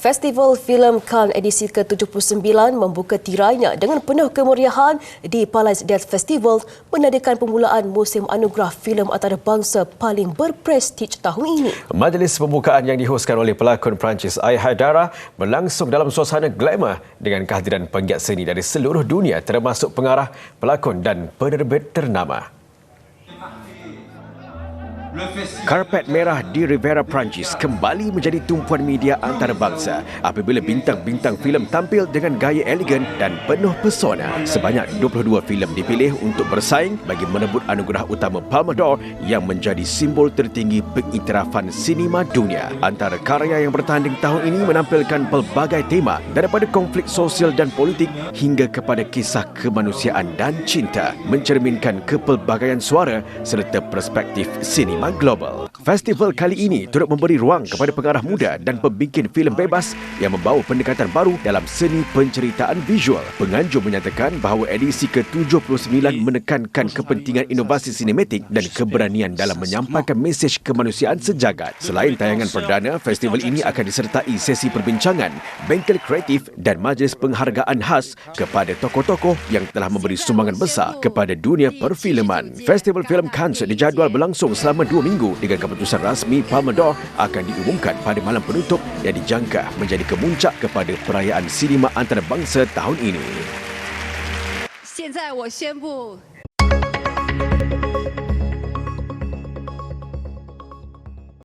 Festival Filem Cannes edisi ke-79 membuka tirainya dengan penuh kemeriahan di Palais des Festivals menandakan permulaan musim anugerah filem antarabangsa paling berprestij tahun ini. Majlis pembukaan yang dihoskan oleh pelakon Perancis Ai Haidara berlangsung dalam suasana glamour dengan kehadiran penggiat seni dari seluruh dunia termasuk pengarah, pelakon dan penerbit ternama. Karpet merah di Riviera Perancis kembali menjadi tumpuan media antarabangsa apabila bintang-bintang filem tampil dengan gaya elegan dan penuh pesona. Sebanyak 22 filem dipilih untuk bersaing bagi merebut anugerah utama Palme d'Or yang menjadi simbol tertinggi pengiktirafan sinema dunia. Antara karya yang bertanding tahun ini menampilkan pelbagai tema daripada konflik sosial dan politik hingga kepada kisah kemanusiaan dan cinta, mencerminkan kepelbagaian suara serta perspektif sinema global. Festival kali ini turut memberi ruang kepada pengarah muda dan pembikin filem bebas yang membawa pendekatan baru dalam seni penceritaan visual. Penganjur menyatakan bahawa edisi ke-79 menekankan kepentingan inovasi sinematik dan keberanian dalam menyampaikan mesej kemanusiaan sejagat. Selain tayangan perdana, festival ini akan disertai sesi perbincangan, bengkel kreatif dan majlis penghargaan khas kepada tokoh-tokoh yang telah memberi sumbangan besar kepada dunia perfilman. Festival Filem Cannes dijadual berlangsung selama 2 minggu dengan keputusan rasmi Palme d'Or akan diumumkan pada malam penutup yang dijangka menjadi kemuncak kepada perayaan sinema antarabangsa tahun ini. 现在我宣布